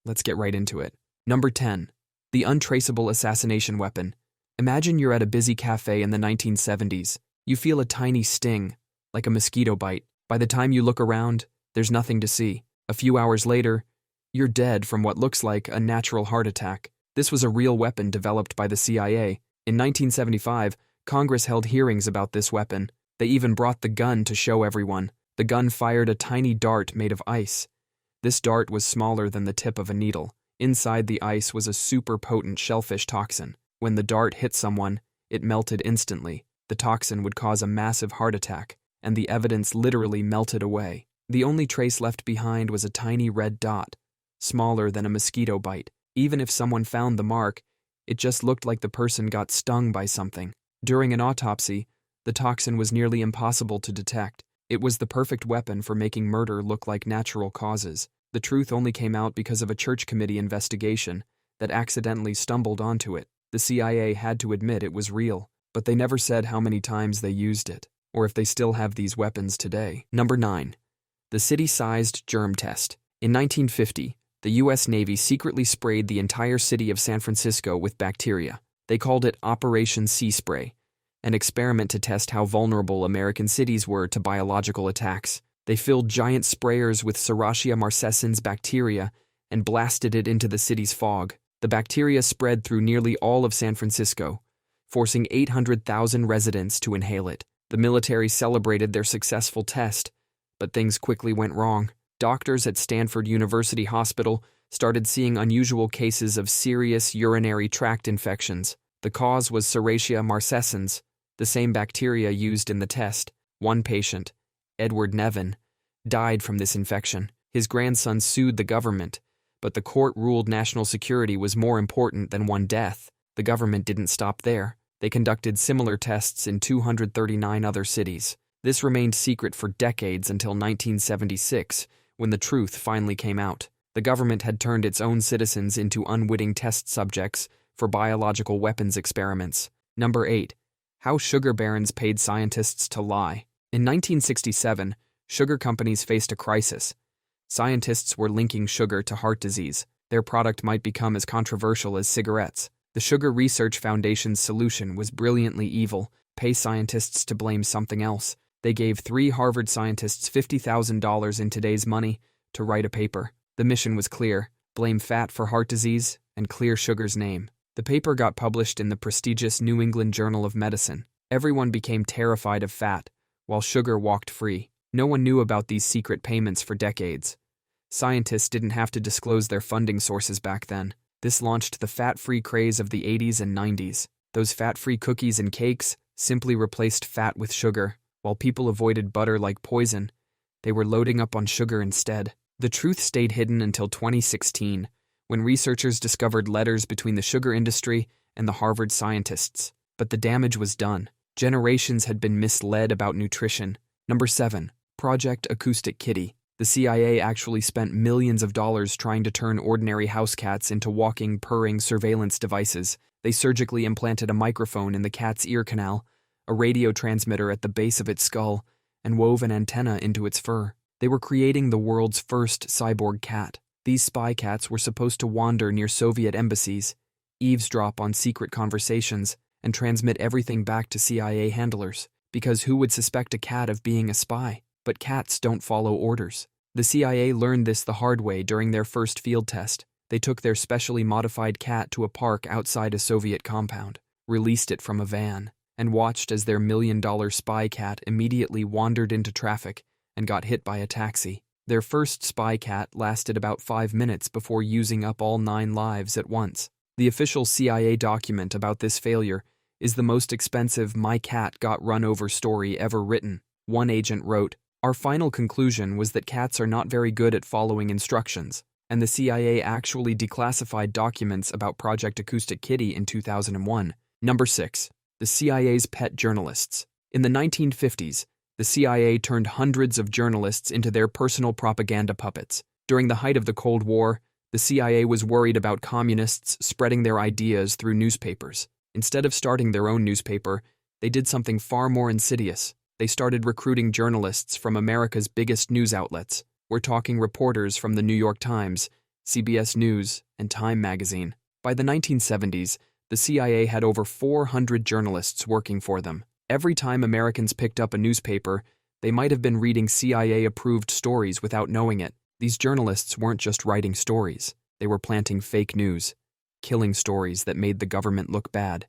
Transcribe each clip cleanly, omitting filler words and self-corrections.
Let's get right into it. Number 10. The untraceable assassination weapon. Imagine you're at a busy cafe in the 1970s. You feel a tiny sting, like a mosquito bite. By the time you look around, there's nothing to see. A few hours later, you're dead from what looks like a natural heart attack. This was a real weapon developed by the CIA. In 1975, Congress held hearings about this weapon. They even brought the gun to show everyone. The gun fired a tiny dart made of ice. This dart was smaller than the tip of a needle. Inside the ice was a super potent shellfish toxin. When the dart hit someone, it melted instantly. The toxin would cause a massive heart attack, and the evidence literally melted away. The only trace left behind was a tiny red dot, smaller than a mosquito bite. Even if someone found the mark, it just looked like the person got stung by something. During an autopsy, the toxin was nearly impossible to detect. It was the perfect weapon for making murder look like natural causes. The truth only came out because of a church committee investigation that accidentally stumbled onto it. The CIA had to admit it was real, but they never said how many times they used it, or if they still have these weapons today. Number 9. The city-sized germ test. In 1950, the U.S. Navy secretly sprayed the entire city of San Francisco with bacteria. They called it Operation Sea Spray, an experiment to test how vulnerable American cities were to biological attacks. They filled giant sprayers with Serratia marcescens bacteria and blasted it into the city's fog. The bacteria spread through nearly all of San Francisco, forcing 800,000 residents to inhale it. The military celebrated their successful test, but things quickly went wrong. Doctors at Stanford University Hospital started seeing unusual cases of serious urinary tract infections. The cause was Serratia marcescens, the same bacteria used in the test. One patient, Edward Nevin, died from this infection. His grandson sued the government, but the court ruled national security was more important than one death. The government didn't stop there. They conducted similar tests in 239 other cities. This remained secret for decades until 1976, when the truth finally came out. The government had turned its own citizens into unwitting test subjects for biological weapons experiments. Number 8. How sugar barons paid scientists to lie. In 1967, sugar companies faced a crisis. Scientists were linking sugar to heart disease. Their product might become as controversial as cigarettes. The Sugar Research Foundation's solution was brilliantly evil: pay scientists to blame something else. They gave 3 Harvard scientists $50,000 in today's money to write a paper. The mission was clear: blame fat for heart disease and clear sugar's name. The paper got published in the prestigious New England Journal of Medicine. Everyone became terrified of fat, while sugar walked free. No one knew about these secret payments for decades. Scientists didn't have to disclose their funding sources back then. This launched the fat-free craze of the 80s and 90s. Those fat-free cookies and cakes simply replaced fat with sugar. While people avoided butter like poison, they were loading up on sugar instead. The truth stayed hidden until 2016, when researchers discovered letters between the sugar industry and the Harvard scientists. But the damage was done. Generations had been misled about nutrition. Number 7. Project Acoustic Kitty. The CIA actually spent millions of dollars trying to turn ordinary house cats into walking, purring surveillance devices. They surgically implanted a microphone in the cat's ear canal, a radio transmitter at the base of its skull, and wove an antenna into its fur. They were creating the world's first cyborg cat. These spy cats were supposed to wander near Soviet embassies, eavesdrop on secret conversations, and transmit everything back to CIA handlers. Because who would suspect a cat of being a spy? But cats don't follow orders. The CIA learned this the hard way during their first field test. They took their specially modified cat to a park outside a Soviet compound, released it from a van, and watched as their $1 million spy cat immediately wandered into traffic and got hit by a taxi. Their first spy cat lasted about 5 minutes before using up all 9 lives at once. The official CIA document about this failure is the most expensive "my cat got run over" story ever written. One agent wrote, "Our final conclusion was that cats are not very good at following instructions," and the CIA actually declassified documents about Project Acoustic Kitty in 2001. Number 6. The CIA's pet journalists. In the 1950s, the CIA turned hundreds of journalists into their personal propaganda puppets. During the height of the Cold War, the CIA was worried about communists spreading their ideas through newspapers. Instead of starting their own newspaper, they did something far more insidious. They started recruiting journalists from America's biggest news outlets. We're talking reporters from the New York Times, CBS News, and Time magazine. By the 1970s, the CIA had over 400 journalists working for them. Every time Americans picked up a newspaper, they might have been reading CIA-approved stories without knowing it. These journalists weren't just writing stories. They were planting fake news, killing stories that made the government look bad,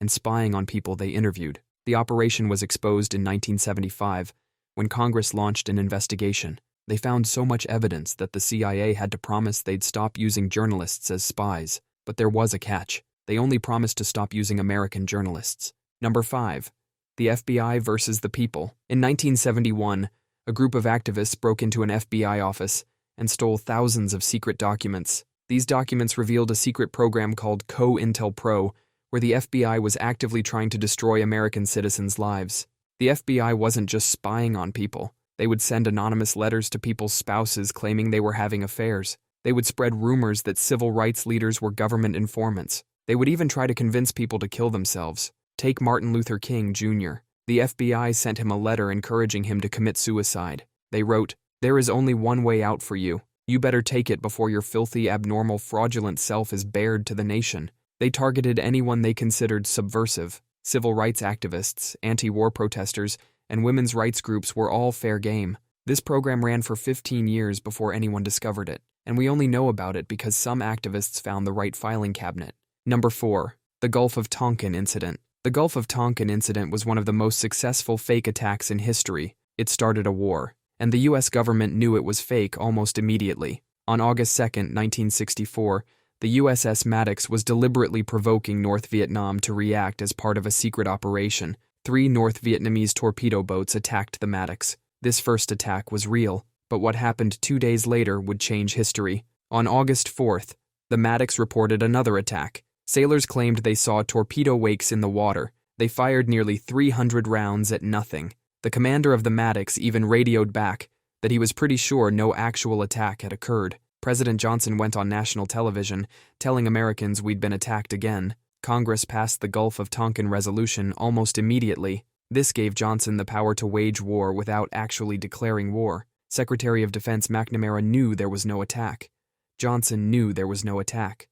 and spying on people they interviewed. The operation was exposed in 1975 when Congress launched an investigation. They found so much evidence that the CIA had to promise they'd stop using journalists as spies. But there was a catch. They only promised to stop using American journalists. Number 5. The FBI versus the people. In 1971, a group of activists broke into an FBI office and stole thousands of secret documents. These documents revealed a secret program called COINTELPRO, where the FBI was actively trying to destroy American citizens' lives. The FBI wasn't just spying on people. They would send anonymous letters to people's spouses claiming they were having affairs. They would spread rumors that civil rights leaders were government informants. They would even try to convince people to kill themselves. Take Martin Luther King, Jr. The FBI sent him a letter encouraging him to commit suicide. They wrote, "There is only one way out for you. You better take it before your filthy, abnormal, fraudulent self is bared to the nation." They targeted anyone they considered subversive. Civil rights activists, anti-war protesters, and women's rights groups were all fair game. This program ran for 15 years before anyone discovered it, and we only know about it because some activists found the right filing cabinet. Number 4. The Gulf of Tonkin Incident. The Gulf of Tonkin incident was one of the most successful fake attacks in history. It started a war, and the U.S. government knew it was fake almost immediately. On August 2, 1964, the USS Maddox was deliberately provoking North Vietnam to react as part of a secret operation. 3 North Vietnamese torpedo boats attacked the Maddox. This first attack was real, but what happened 2 days later would change history. On August 4th, the Maddox reported another attack. Sailors claimed they saw torpedo wakes in the water. They fired nearly 300 rounds at nothing. The commander of the Maddox even radioed back that he was pretty sure no actual attack had occurred. President Johnson went on national television, telling Americans we'd been attacked again. Congress passed the Gulf of Tonkin resolution almost immediately. This gave Johnson the power to wage war without actually declaring war. Secretary of Defense McNamara knew there was no attack. Johnson knew there was no attack.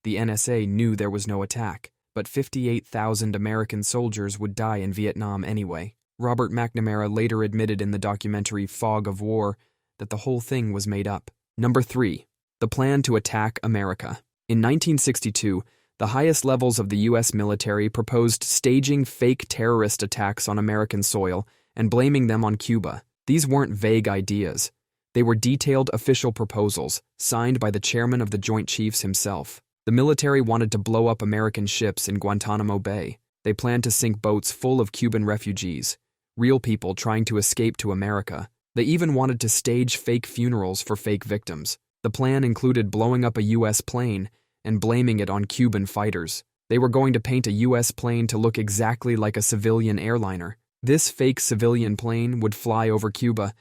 The NSA knew there was no attack, but 58,000 American soldiers would die in Vietnam anyway. Robert McNamara later admitted in the documentary Fog of War that the whole thing was made up. Number 3. The plan to attack America. In 1962, the highest levels of the U.S. military proposed staging fake terrorist attacks on American soil and blaming them on Cuba. These weren't vague ideas. They were detailed official proposals, signed by the chairman of the Joint Chiefs himself. The military wanted to blow up American ships in Guantanamo Bay. They planned to sink boats full of Cuban refugees, real people trying to escape to America. They even wanted to stage fake funerals for fake victims. The plan included blowing up a U.S. plane and blaming it on Cuban fighters. They were going to paint a U.S. plane to look exactly like a civilian airliner. This fake civilian plane would fly over Cuba,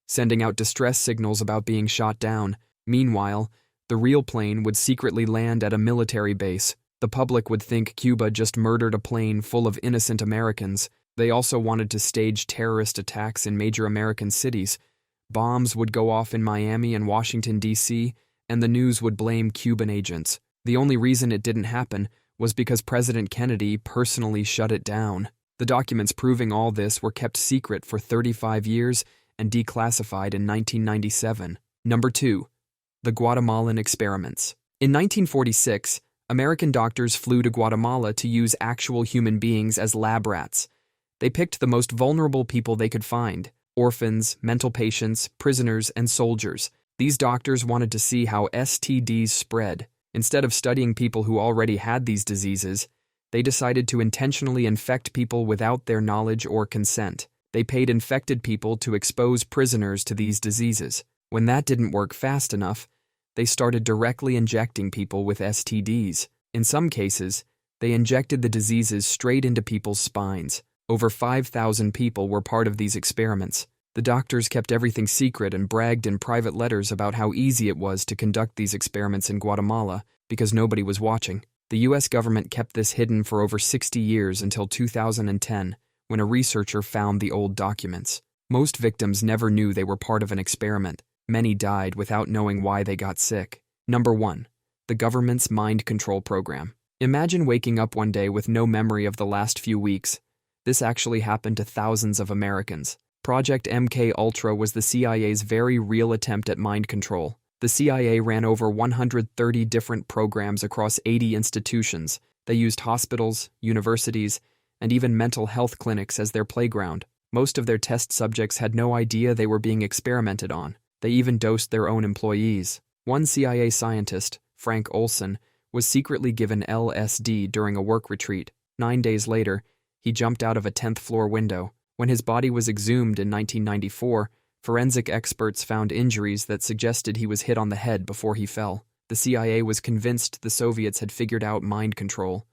sending out distress signals about being shot down. Meanwhile, the real plane would secretly land at a military base. The public would think Cuba just murdered a plane full of innocent Americans. They also wanted to stage terrorist attacks in major American cities. Bombs would go off in Miami and Washington, D.C., and the news would blame Cuban agents. The only reason it didn't happen was because President Kennedy personally shut it down. The documents proving all this were kept secret for 35 years and declassified in 1997. Number 2. The Guatemalan Experiments. In 1946, American doctors flew to Guatemala to use actual human beings as lab rats. They picked the most vulnerable people they could find: orphans, mental patients, prisoners, and soldiers. These doctors wanted to see how STDs spread. Instead of studying people who already had these diseases, they decided to intentionally infect people without their knowledge or consent. They paid infected people to expose prisoners to these diseases. When that didn't work fast enough, they started directly injecting people with STDs. In some cases, they injected the diseases straight into people's spines. Over 5,000 people were part of these experiments. The doctors kept everything secret and bragged in private letters about how easy it was to conduct these experiments in Guatemala because nobody was watching. The U.S. government kept this hidden for over 60 years until 2010, when a researcher found the old documents. Most victims never knew they were part of an experiment. Many died without knowing why they got sick. Number 1. The government's mind control program. Imagine waking up one day with no memory of the last few weeks. This actually happened to thousands of Americans. Project MK Ultra was the CIA's very real attempt at mind control. The CIA ran over 130 different programs across 80 institutions. They used hospitals, universities, and even mental health clinics as their playground. Most of their test subjects had no idea they were being experimented on. They even dosed their own employees. One CIA scientist, Frank Olson, was secretly given LSD during a work retreat. 9 days later, he jumped out of a 10th-floor window. When his body was exhumed in 1994, forensic experts found injuries that suggested he was hit on the head before he fell. The CIA was convinced the Soviets had figured out mind control,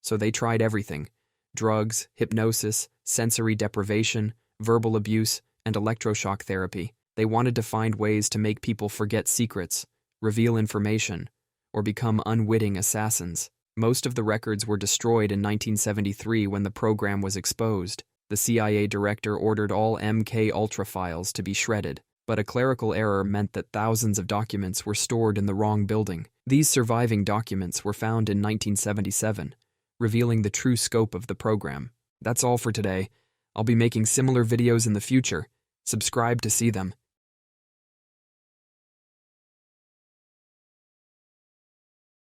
so they tried everything: drugs, hypnosis, sensory deprivation, verbal abuse, and electroshock therapy. They wanted to find ways to make people forget secrets, reveal information, or become unwitting assassins. Most of the records were destroyed in 1973 when the program was exposed. The CIA director ordered all MK Ultra files to be shredded, but a clerical error meant that thousands of documents were stored in the wrong building. These surviving documents were found in 1977, revealing the true scope of the program. That's all for today. I'll be making similar videos in the future. Subscribe to see them.